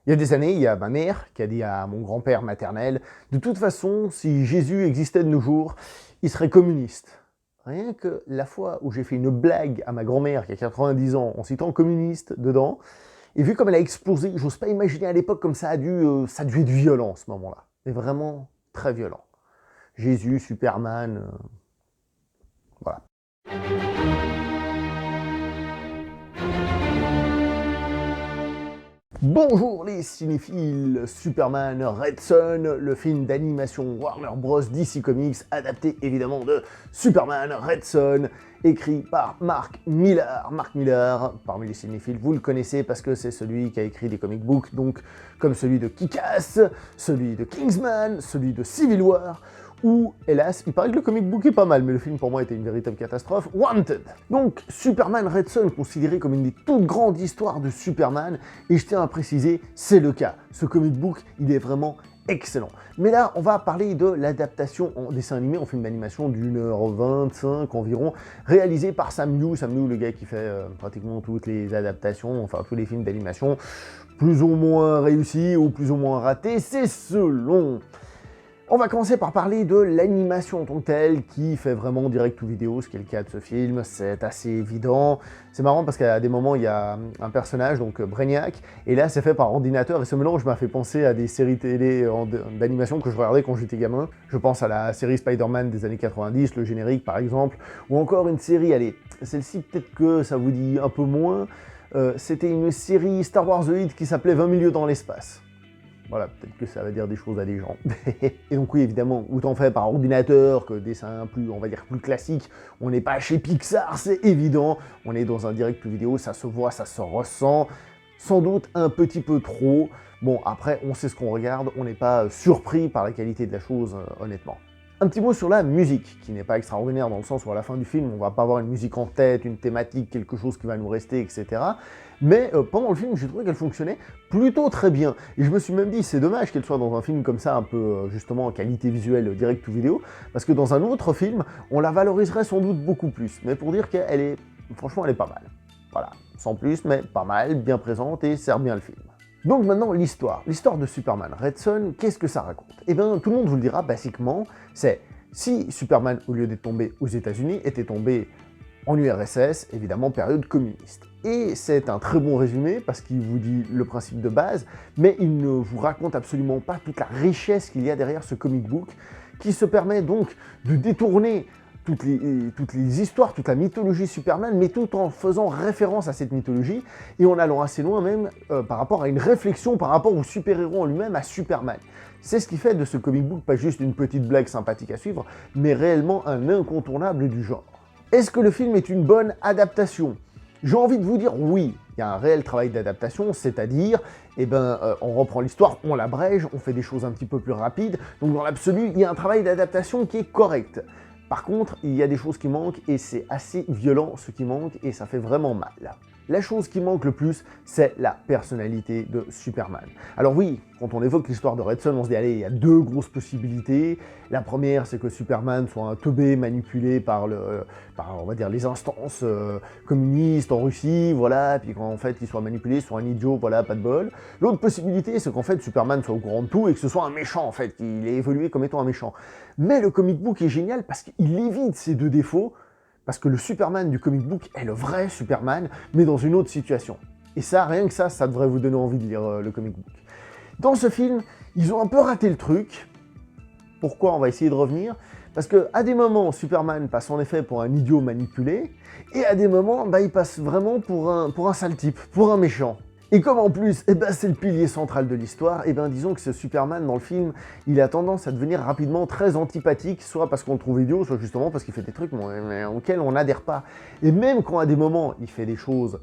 Il y a des années, il y a ma mère qui a dit à mon grand-père maternel, de toute façon, si Jésus existait de nos jours, il serait communiste. Rien que la fois où j'ai fait une blague à ma grand-mère qui a 90 ans en citant communiste dedans, et vu comme elle a explosé, j'ose pas imaginer à l'époque comme ça a dû être violent ce moment-là. Mais vraiment très violent. Jésus, Superman, voilà. Bonjour les cinéphiles, Superman Red Son, le film d'animation Warner Bros. DC Comics, adapté évidemment de Superman Red Son, écrit par Mark Millar. Mark Millar, parmi les cinéphiles, vous le connaissez parce que c'est celui qui a écrit des comic books, donc comme celui de Kick-Ass, celui de Kingsman, celui de Civil War, ou, hélas, il paraît que le comic book est pas mal, mais le film pour moi était une véritable catastrophe, Wanted. Donc, Superman Red Son, considéré comme une des toutes grandes histoires de Superman, et je tiens à préciser, c'est le cas. Ce comic book, il est vraiment excellent. Mais là, on va parler de l'adaptation en dessin animé, en film d'animation d'1h25 environ, réalisé par Sam Neill. Sam Neill, le gars qui fait pratiquement toutes les adaptations, enfin tous les films d'animation, plus ou moins réussis ou plus ou moins ratés, c'est selon. On va commencer par parler de l'animation en tant que telle, qui fait vraiment direct to vidéo, ce qui est le cas de ce film, c'est assez évident. C'est marrant parce qu'à des moments, il y a un personnage, donc Brainiac, et là, c'est fait par ordinateur, et ce mélange m'a fait penser à des séries télé d'animation que je regardais quand j'étais gamin. Je pense à la série Spider-Man des années 90, le générique par exemple, ou encore une série, allez, celle-ci peut-être que ça vous dit un peu moins, c'était une série Star Wars The Hit qui s'appelait 20 milieux dans l'espace. Voilà, peut-être que ça va dire des choses à des gens. Et donc oui, évidemment, autant fait par ordinateur que dessin plus, on va dire, plus classique. On n'est pas chez Pixar, c'est évident. On est dans un direct vidéo, ça se voit, ça se ressent. Sans doute un petit peu trop. Bon, après, on sait ce qu'on regarde, on n'est pas surpris par la qualité de la chose, honnêtement. Un petit mot sur la musique, qui n'est pas extraordinaire dans le sens où à la fin du film, on va pas avoir une musique en tête, une thématique, quelque chose qui va nous rester, etc. Mais pendant le film, j'ai trouvé qu'elle fonctionnait plutôt très bien. Et je me suis même dit, c'est dommage qu'elle soit dans un film comme ça, un peu justement en qualité visuelle direct to vidéo, parce que dans un autre film, on la valoriserait sans doute beaucoup plus. Mais pour dire qu'elle est, franchement, elle est pas mal. Voilà, sans plus, mais pas mal, bien présente et sert bien le film. Donc maintenant, l'histoire. L'histoire de Superman Red Son, qu'est-ce que ça raconte? Eh bien, tout le monde vous le dira, basiquement, c'est si Superman, au lieu d'être tombé aux États-Unis, était tombé en URSS, évidemment période communiste. Et c'est un très bon résumé, parce qu'il vous dit le principe de base, mais il ne vous raconte absolument pas toute la richesse qu'il y a derrière ce comic book, qui se permet donc de détourner toutes les histoires, toute la mythologie Superman, mais tout en faisant référence à cette mythologie, et en allant assez loin même par rapport à une réflexion par rapport au super-héros en lui-même, à Superman. C'est ce qui fait de ce comic book pas juste une petite blague sympathique à suivre, mais réellement un incontournable du genre. Est-ce que le film est une bonne adaptation? J'ai envie de vous dire oui, il y a un réel travail d'adaptation, c'est-à-dire, on reprend l'histoire, on l'abrège, on fait des choses un petit peu plus rapides, donc dans l'absolu, il y a un travail d'adaptation qui est correct. Par contre, il y a des choses qui manquent, et c'est assez violent ce qui manque, et ça fait vraiment mal. La chose qui manque le plus, c'est la personnalité de Superman. Alors oui, quand on évoque l'histoire de Red Son, on se dit, allez, il y a deux grosses possibilités. La première, c'est que Superman soit un teubé manipulé par, on va dire, les instances communistes en Russie, voilà, puis qu'en fait, il soit manipulé, soit un idiot, voilà, pas de bol. L'autre possibilité, c'est qu'en fait, Superman soit au courant de tout et que ce soit un méchant, en fait, qu'il ait évolué comme étant un méchant. Mais le comic book est génial parce qu'il évite ces deux défauts, parce que le Superman du comic book est le vrai Superman, mais dans une autre situation. Et ça, rien que ça devrait vous donner envie de lire le comic book. Dans ce film, ils ont un peu raté le truc. Pourquoi? On va essayer de revenir. Parce qu'à des moments, Superman passe en effet pour un idiot manipulé, et à des moments, il passe vraiment pour un sale type, pour un méchant. Et comme en plus, c'est le pilier central de l'histoire, disons que ce Superman dans le film, il a tendance à devenir rapidement très antipathique, soit parce qu'on le trouve idiot, soit justement parce qu'il fait des trucs auxquels on n'adhère pas. Et même quand à des moments, il fait des choses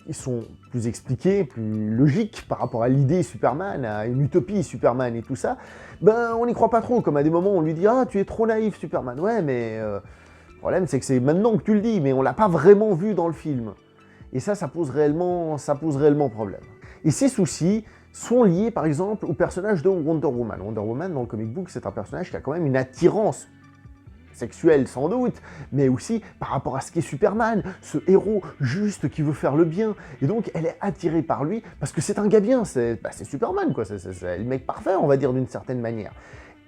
qui sont plus expliquées, plus logiques par rapport à l'idée Superman, à une utopie Superman et tout ça, on n'y croit pas trop, comme à des moments on lui dit « Ah, tu es trop naïf Superman ». Ouais, mais le problème c'est que c'est maintenant que tu le dis, mais on l'a pas vraiment vu dans le film. Et ça pose réellement problème. Et ces soucis sont liés par exemple au personnage de Wonder Woman. Wonder Woman dans le comic book, c'est un personnage qui a quand même une attirance sexuelle sans doute, mais aussi par rapport à ce qu'est Superman, ce héros juste qui veut faire le bien. Et donc elle est attirée par lui parce que c'est un gars bien, c'est Superman quoi, c'est le mec parfait on va dire d'une certaine manière.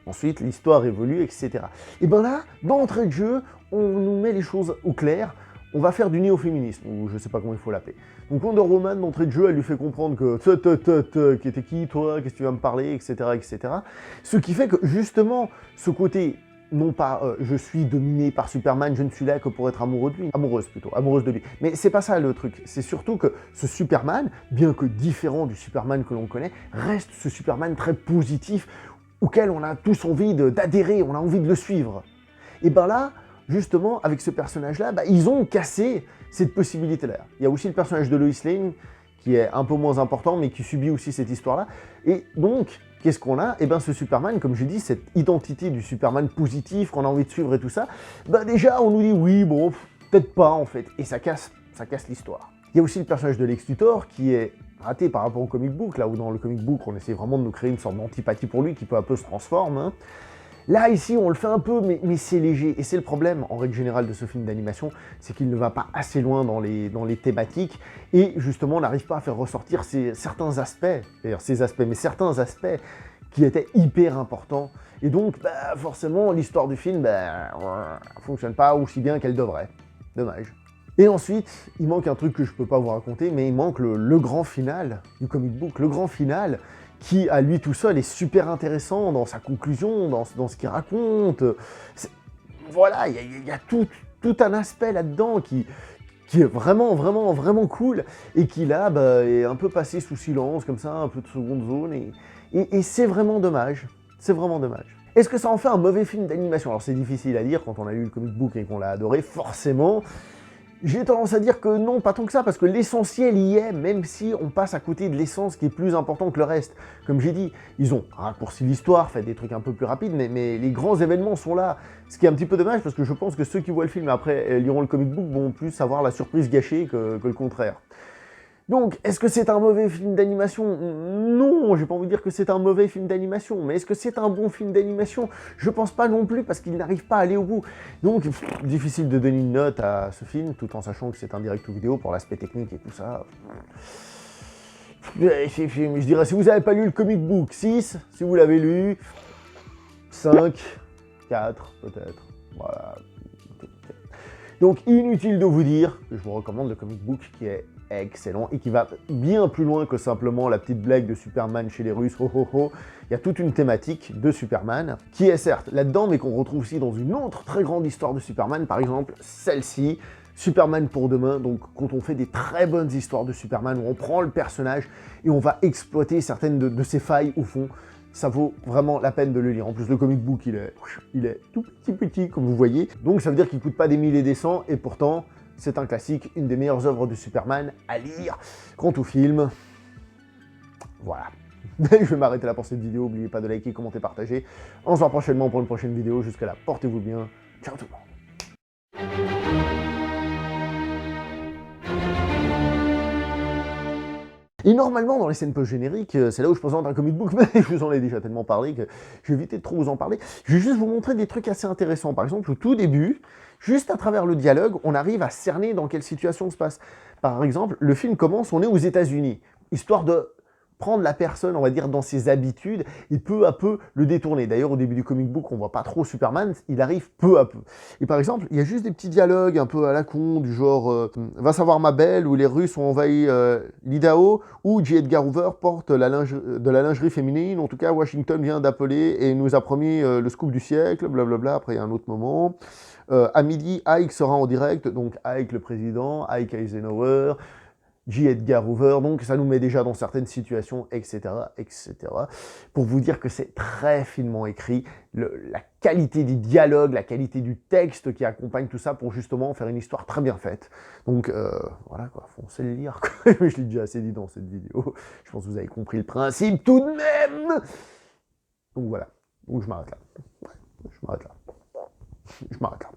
Ensuite, l'histoire évolue, etc. Et ben là, d'entrée de jeu, on nous met les choses au clair. On va faire du néo-féminisme, ou je sais pas comment il faut l'appeler. Donc Wonder Woman, d'entrée de jeu, elle lui fait comprendre que qui était qui, toi, qu'est-ce que tu vas me parler, etc., etc. Ce qui fait que, justement, ce côté, non pas je suis dominé par Superman, je ne suis là que pour être amoureux de lui, amoureuse de lui. Mais c'est pas ça le truc, c'est surtout que ce Superman, bien que différent du Superman que l'on connaît, reste ce Superman très positif, auquel on a tous envie d'adhérer, on a envie de le suivre. Et ben là, justement, avec ce personnage-là, ils ont cassé cette possibilité-là. Il y a aussi le personnage de Lois Lane, qui est un peu moins important, mais qui subit aussi cette histoire-là. Et donc, qu'est-ce qu'on a? Et bien ce Superman, comme je dis, cette identité du Superman positif qu'on a envie de suivre et tout ça, déjà, on nous dit oui, bon, peut-être pas en fait. Et ça casse l'histoire. Il y a aussi le personnage de Lex Luthor, qui est raté par rapport au comic book, là où dans le comic book, on essaie vraiment de nous créer une sorte d'antipathie pour lui, qui peu à peu se transforme, hein. Là, ici, on le fait un peu, mais c'est léger. Et c'est le problème, en règle générale, de ce film d'animation, c'est qu'il ne va pas assez loin dans les thématiques, et justement, on n'arrive pas à faire ressortir certains aspects qui étaient hyper importants. Et donc, forcément, l'histoire du film, fonctionne pas aussi bien qu'elle devrait. Dommage. Et ensuite, il manque un truc que je peux pas vous raconter, mais il manque le grand final du comic book, le grand final, qui, à lui tout seul, est super intéressant dans sa conclusion, dans ce qu'il raconte. Voilà, il y a tout un aspect là-dedans qui est vraiment, vraiment, vraiment cool, et qui, là, est un peu passé sous silence, comme ça, un peu de seconde zone, et c'est vraiment dommage. C'est vraiment dommage. Est-ce que ça en fait un mauvais film d'animation? Alors, c'est difficile à dire quand on a lu le comic book et qu'on l'a adoré, forcément. J'ai tendance à dire que non, pas tant que ça, parce que l'essentiel y est, même si on passe à côté de l'essence qui est plus important que le reste. Comme j'ai dit, ils ont raccourci l'histoire, fait des trucs un peu plus rapides, mais les grands événements sont là. Ce qui est un petit peu dommage, parce que je pense que ceux qui voient le film et après liront le comic book vont plus avoir la surprise gâchée que le contraire. Donc, est-ce que c'est un mauvais film d'animation? Non, j'ai pas envie de dire que c'est un mauvais film d'animation, mais est-ce que c'est un bon film d'animation? Je pense pas non plus, parce qu'il n'arrive pas à aller au bout. Donc, difficile de donner une note à ce film, tout en sachant que c'est un direct ou vidéo pour l'aspect technique et tout ça. Je dirais, si vous n'avez pas lu le comic book, 6, si vous l'avez lu, 5, 4 peut-être, voilà. Donc, inutile de vous dire que je vous recommande le comic book qui est excellent et qui va bien plus loin que simplement la petite blague de Superman chez les Russes, ho ho ho. Il y a toute une thématique de Superman qui est certes là-dedans, mais qu'on retrouve aussi dans une autre très grande histoire de Superman, par exemple celle-ci, Superman pour demain. Donc quand on fait des très bonnes histoires de Superman, où on prend le personnage et on va exploiter certaines de ses failles au fond, ça vaut vraiment la peine de le lire. En plus, le comic book, il est tout petit, comme vous voyez. Donc ça veut dire qu'il coûte pas des milliers et des cents, et pourtant, c'est un classique, une des meilleures œuvres de Superman à lire. Quant au film, voilà. Je vais m'arrêter là pour cette vidéo. N'oubliez pas de liker, commenter, partager. On se voit prochainement pour une prochaine vidéo. Jusqu'à là, portez-vous bien. Ciao tout le monde. Et normalement, dans les scènes post-génériques, c'est là où je présente un comic book, mais je vous en ai déjà tellement parlé que je vais éviter de trop vous en parler. Je vais juste vous montrer des trucs assez intéressants. Par exemple, au tout début, juste à travers le dialogue, on arrive à cerner dans quelle situation on se passe. Par exemple, le film commence, on est aux États-Unis, histoire de prendre la personne, on va dire, dans ses habitudes et peu à peu le détourner. D'ailleurs, au début du comic book, on voit pas trop Superman, il arrive peu à peu. Et par exemple, il y a juste des petits dialogues un peu à la con, du genre va savoir ma belle, où les Russes ont envahi l'Idaho, où J. Edgar Hoover porte de la lingerie féminine. En tout cas, Washington vient d'appeler et nous a promis le scoop du siècle, blablabla. Après, il y a un autre moment. À midi, Ike sera en direct, donc Ike le président, Ike Eisenhower, J. Edgar Hoover, donc ça nous met déjà dans certaines situations, etc., etc. Pour vous dire que c'est très finement écrit, la qualité des dialogues, la qualité du texte qui accompagne tout ça pour justement faire une histoire très bien faite. Donc voilà quoi, foncez le lire, quoi. Je l'ai déjà assez dit dans cette vidéo, je pense que vous avez compris le principe tout de même. Donc voilà, donc je m'arrête là. Je m'arrête là.